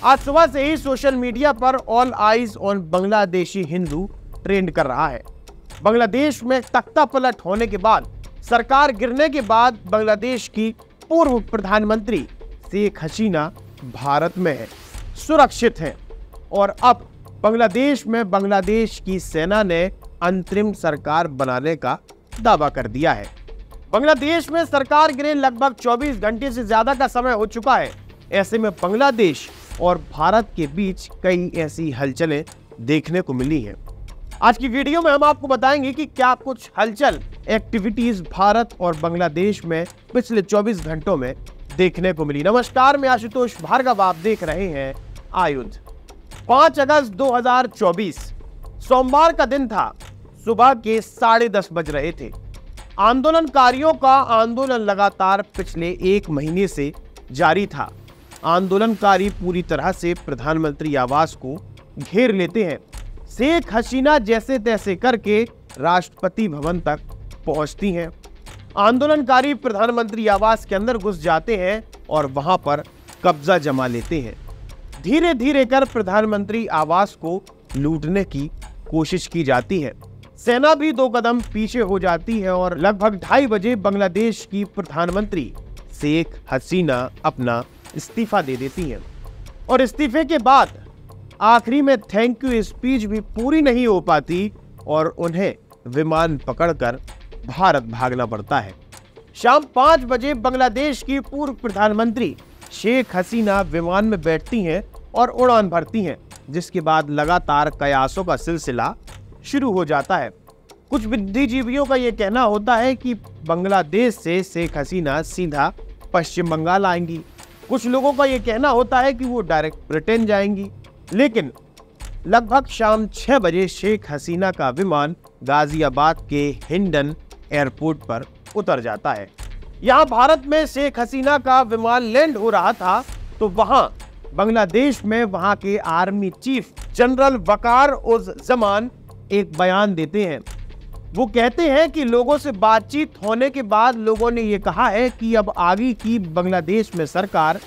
आज सुबह से ही सोशल मीडिया पर all eyes on Bangladeshi Hindu trend कर रहा है। बांग्लादेश में तख्ता पलट होने के बाद, सरकार गिरने के बाद बांग्लादेश की पूर्व प्रधानमंत्री शेख हसीना भारत में है, सुरक्षित हैं और अब बांग्लादेश में बांग्लादेश की सेना ने अंतरिम सरकार बनाने का दावा कर दिया है। बांग्लादेश में सरकार गिरे लगभग 24 घंटे से ज्यादा का समय हो चुका है। ऐसे में बांग्लादेश और भारत के बीच कई ऐसी हलचलें देखने को मिली हैं। आज की वीडियो में हम आपको बताएंगे कि क्या कुछ हलचल एक्टिविटीज भारत और बांग्लादेश में पिछले 24 घंटों में देखने को मिली। नमस्कार, मैं आशुतोष भार्गव, आप देख रहे हैं आयुध। 5 अगस्त 2024 सोमवार का दिन था। सुबह के 10:30 बज रहे थे। आंदोलनकारियों का आंदोलन लगातार पिछले 1 महीने से जारी था। आंदोलनकारी पूरी तरह से प्रधानमंत्री आवास को घेर लेते हैं। शेख हसीना जैसे तैसे करके राष्ट्रपति भवन तक पहुंचती हैं। आंदोलनकारी प्रधानमंत्री आवास के अंदर घुस जाते हैं और वहां पर कब्जा जमा लेते हैं। धीरे धीरे कर प्रधानमंत्री आवास को लूटने की कोशिश की जाती है। सेना भी 2 कदम पीछे हो जाती है और लगभग 2:30 बजे बांग्लादेश की प्रधानमंत्री शेख हसीना अपना इस्तीफा दे देती हैं। और इस्तीफे के बाद आखिरी में थैंक यू स्पीच भी पूरी नहीं हो पाती और उन्हें विमान पकड़कर भारत भागना पड़ता है। शाम 5 बजे बांग्लादेश की पूर्व प्रधानमंत्री शेख हसीना विमान में बैठती हैं और उड़ान भरती हैं, जिसके बाद लगातार कयासों का सिलसिला शुरू हो जाता है। कुछ बुद्धिजीवियों का यह कहना होता है कि बांग्लादेश से शेख हसीना सीधा पश्चिम बंगाल आएंगी। कुछ लोगों का यह कहना होता है कि वो डायरेक्ट ब्रिटेन जाएंगी। लेकिन लगभग शाम 6 बजे शेख हसीना का विमान गाजियाबाद के हिंडन एयरपोर्ट पर उतर जाता है। यहाँ भारत में शेख हसीना का विमान लैंड हो रहा था तो वहां बांग्लादेश में वहां के आर्मी चीफ जनरल वकार उज जमान एक बयान देते हैं। वो कहते हैं कि लोगों से बातचीत होने के बाद लोगों ने ये कहा है कि अब आगे की बांग्लादेश में सरकार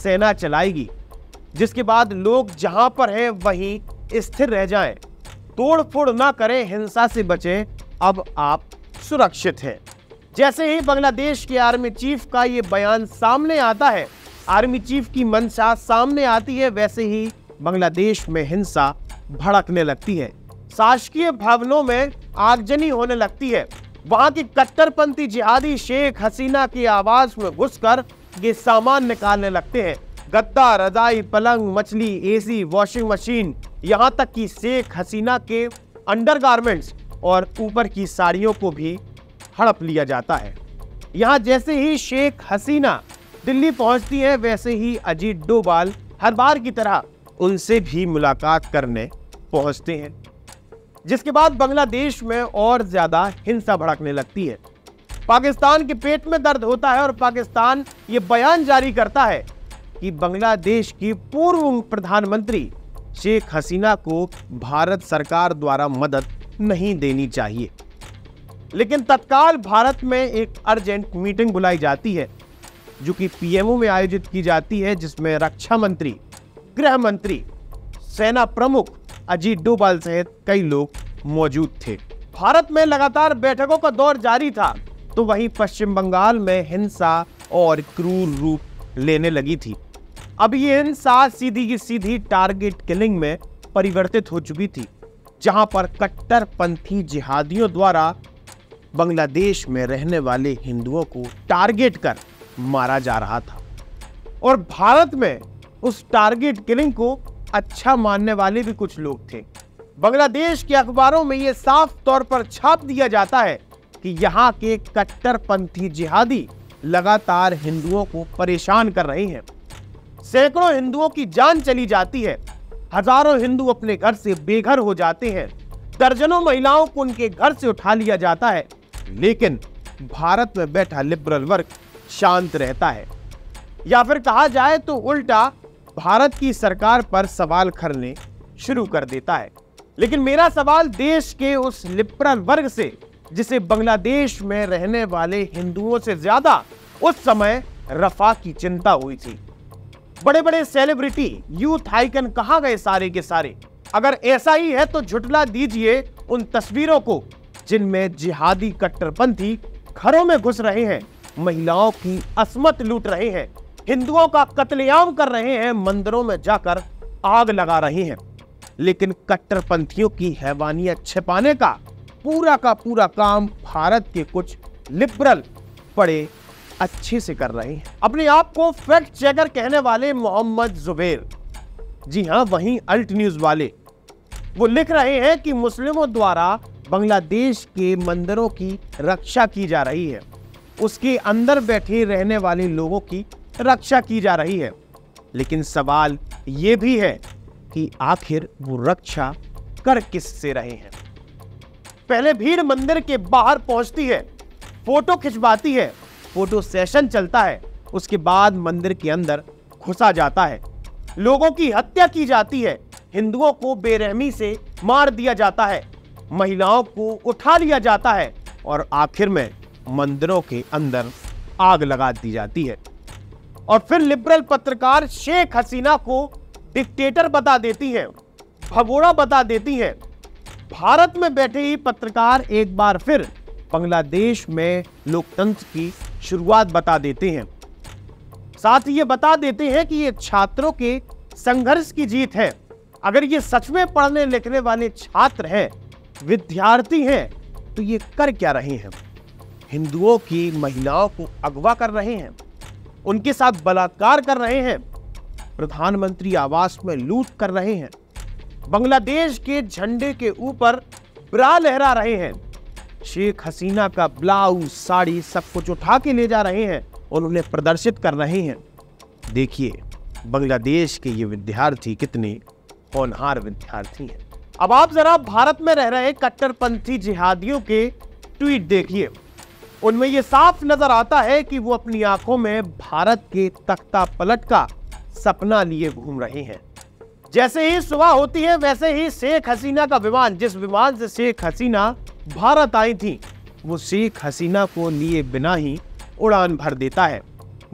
सेना चलाएगी, जिसके बाद लोग जहां पर हैं वहीं स्थिर रह जाएं, तोड़ फोड़ ना करें, हिंसा से बचें, अब आप सुरक्षित हैं। जैसे ही बांग्लादेश के आर्मी चीफ का ये बयान सामने आता है, आर्मी चीफ की मंशा सामने आती है, वैसे ही बांग्लादेश में हिंसा भड़कने लगती है। शासकीय भवनों में आगजनी होने लगती है। वहां की कट्टरपंथी जिहादी शेख हसीना की आवास में घुसकर ये सामान निकालने लगते हैं। गद्दा, रजाई, पलंग, मछली, एसी, वॉशिंग मशीन, यहां तक कि शेख हसीना के अंडरगारमेंट्स और ऊपर की साड़ियों को भी हड़प लिया जाता है। यहां जैसे ही शेख हसीना दिल्ली पहुंचती है, वैसे ही अजीत डोभाल हर बार की तरह उनसे भी मुलाकात करने पहुंचते हैं, जिसके बाद बांग्लादेश में और ज्यादा हिंसा भड़कने लगती है। पाकिस्तान के पेट में दर्द होता है और पाकिस्तान ये बयान जारी करता है कि बांग्लादेश की पूर्व प्रधानमंत्री शेख हसीना को भारत सरकार द्वारा मदद नहीं देनी चाहिए। लेकिन तत्काल भारत में एक अर्जेंट मीटिंग बुलाई जाती है, जो कि पीएमओ में आयोजित की जाती है, जिसमें रक्षा मंत्री, गृह मंत्री, सेना प्रमुख अजीत डोभाल सहित कई लोग मौजूद थे। भारत में लगातार बैठकों का दौर जारी था, तो वहीं पश्चिम बंगाल में हिंसा और क्रूर रूप लेने लगी थी। अब ये हिंसा सीधी की सीधी टारगेट किलिंग में परिवर्तित हो चुकी थी, जहां पर कट्टरपंथी जिहादियों द्वारा बांग्लादेश में रहने वाले हिंदुओं को टारगेट कर मारा जा रहा था। और भारत में उस टारगेट किलिंग को अच्छा मानने वाले भी कुछ लोग थे। बांग्लादेश के अखबारों में यह साफ तौर पर छाप दिया जाता है कि यहाँ के कट्टरपंथी जिहादी लगातार हिंदुओं को परेशान कर रहे हैं। सैकड़ों हिंदुओं की जान चली जाती है। हजारों हिंदू अपने घर से बेघर हो जाते हैं। दर्जनों महिलाओं को उनके घर से उठा लिया जाता है। लेकिन भारत में बैठा लिबरल वर्ग शांत रहता है, या फिर कहा जाए तो उल्टा भारत की सरकार पर सवाल करने शुरू कर देता है। लेकिन मेरा सवाल देश के उस लिबरल वर्ग से, जिसे बांग्लादेश में रहने वाले हिंदुओं से ज्यादा उस समय रफा की चिंता हुई थी, बड़े बड़े सेलिब्रिटी, यूथ आइकन कहां गए सारे के सारे? अगर ऐसा ही है तो झुठला दीजिए उन तस्वीरों को जिनमें जिहादी कट्टरपंथी घरों में घुस रहे हैं, महिलाओं की असमत लूट रहे हैं, हिंदुओं का कत्लेआम कर रहे हैं, मंदिरों में जाकर आग लगा रहे हैं। लेकिन कट्टरपंथियों की हैवानियत छिपाने का पूरा काम भारत के कुछ लिबरल बड़े अच्छे से कर रहे हैं। अपने आप को फैक्ट चेकर कहने वाले मोहम्मद जुबैर, जी हां, वहीं अल्ट न्यूज वाले, वो लिख रहे हैं कि मुस्लिमों द्वारा बांग्लादेश के मंदिरों की रक्षा की जा रही है, उसके अंदर बैठे रहने वाले लोगों की रक्षा की जा रही है। लेकिन सवाल ये भी है कि आखिर वो रक्षा कर किससे रहे हैं? पहले भीड़ मंदिर के बाहर पहुंचती है, फोटो खिंचवाती है, फोटो सेशन चलता है, उसके बाद मंदिर के अंदर घुसा जाता है, लोगों की हत्या की जाती है, हिंदुओं को बेरहमी से मार दिया जाता है, महिलाओं को उठा लिया जाता है और आखिर में मंदिरों के अंदर आग लगा दी जाती है। और फिर लिबरल पत्रकार शेख हसीना को डिक्टेटर बता देती हैं, भगोड़ा बता देती हैं। भारत में बैठे ही पत्रकार एक बार फिर बांग्लादेश में लोकतंत्र की शुरुआत बता देते हैं। साथ ही ये बता देते हैं कि ये छात्रों के संघर्ष की जीत है। अगर ये सच में पढ़ने लिखने वाले छात्र हैं, विद्यार्थी हैं, तो ये कर क्या रहे हैं? हिंदुओं की महिलाओं को अगवा कर रहे हैं, उनके साथ बलात्कार कर रहे हैं, प्रधानमंत्री आवास में लूट कर रहे हैं, बांग्लादेश के झंडे के ऊपर ब्रा लहरा रहे हैं, शेख हसीना का ब्लाउज, साड़ी सब कुछ उठा के ले जा रहे हैं और उन्हें प्रदर्शित कर रहे हैं। देखिए बांग्लादेश के ये विद्यार्थी कितने होनहार विद्यार्थी हैं। अब आप जरा भारत में रह रहे कट्टरपंथी जिहादियों के ट्वीट देखिए, उनमें यह साफ नजर आता है कि वो अपनी आंखों में भारत के तख्ता पलट का सपना लिए घूम रहे हैं। जैसे ही सुबह होती है वैसे ही शेख हसीना का विमान, जिस विमान से शेख हसीना भारत आई थी, वो शेख हसीना को लिए बिना ही उड़ान भर देता है।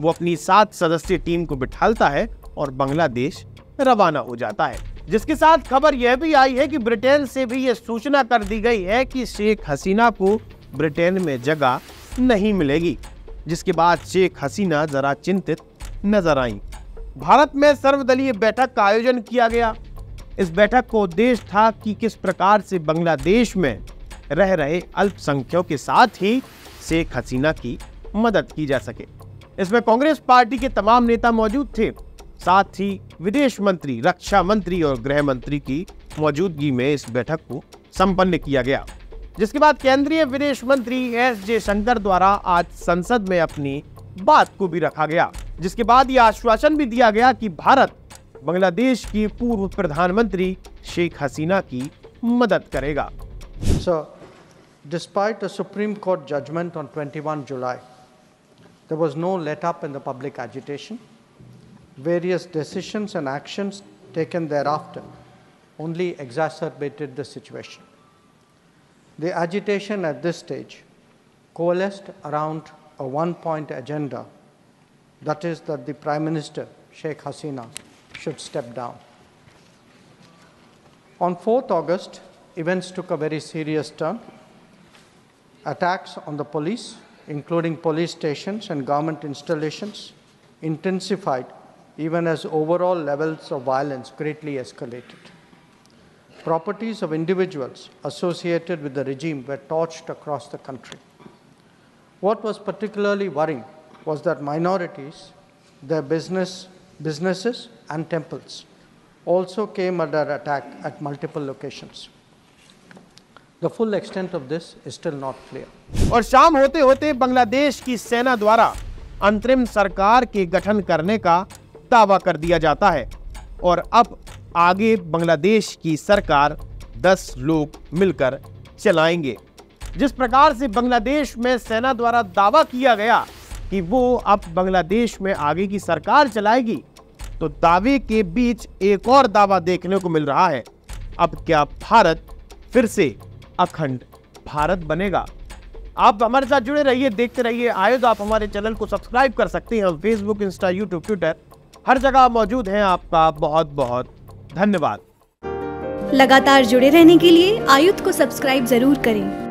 वो अपनी 7 सदस्यीय टीम को बिठालता है और बांग्लादेश रवाना हो जाता है। जिसके साथ खबर यह भी आई है कि ब्रिटेन से भी यह सूचना कर दी गई है कि शेख हसीना को ब्रिटेन में जगह नहीं मिलेगी। जिसके बाद शेख हसीना जरा चिंतित नजर आई। भारत में सर्वदलीय बैठक का आयोजन किया गया। इस बैठक का उद्देश्य था कि किस प्रकार से बांग्लादेश में रह रहे अल्पसंख्यकों के साथ ही शेख हसीना की मदद की जा सके। इसमें कांग्रेस पार्टी के तमाम नेता मौजूद थे, साथ ही विदेश मंत्री, रक्षा मंत्री और गृह मंत्री की मौजूदगी में इस बैठक को संपन्न किया गया। जिसके बाद केंद्रीय विदेश मंत्री एस जयशंकर द्वारा आज संसद में अपनी बात को भी रखा गया। जिसके बाद यह आश्वासन भी दिया गया कि भारत बांग्लादेश की पूर्व प्रधानमंत्री शेख हसीना की मदद करेगा। So, despite a Supreme Court judgment on 21 July, there was no let-up in the public agitation. Various decisions and actions taken thereafter only exacerbated the situation. The agitation at this stage coalesced around a one-point agenda, that is that the Prime Minister, Sheikh Hasina, should step down. On 4th August, events took a very serious turn. Attacks on the police, including police stations and government installations, intensified even as overall levels of violence greatly escalated. Properties of individuals associated with the regime were torched across the country. What was particularly worrying was that minorities, their businesses and temples also came under attack at multiple locations. The full extent of this is still not clear. और शाम होते होते बांग्लादेश की सेना द्वारा अंतरिम सरकार के गठन करने का दावा कर दिया जाता है और अब आगे बांग्लादेश की सरकार 10 लोग मिलकर चलाएंगे। जिस प्रकार से बांग्लादेश में सेना द्वारा दावा किया गया कि वो अब बांग्लादेश में आगे की सरकार चलाएगी, तो दावे के बीच एक और दावा देखने को मिल रहा है। अब क्या भारत फिर से अखंड भारत बनेगा? आप हमारे साथ जुड़े रहिए, देखते रहिए आयोज। आप हमारे चैनल को सब्सक्राइब कर सकते हैं फेसबुक, इंस्टा, यूट्यूब, ट्विटर, हर जगह मौजूद हैं। आपका बहुत बहुत धन्यवाद। लगातार जुड़े रहने के लिए आयुक्त को सब्सक्राइब जरूर करें।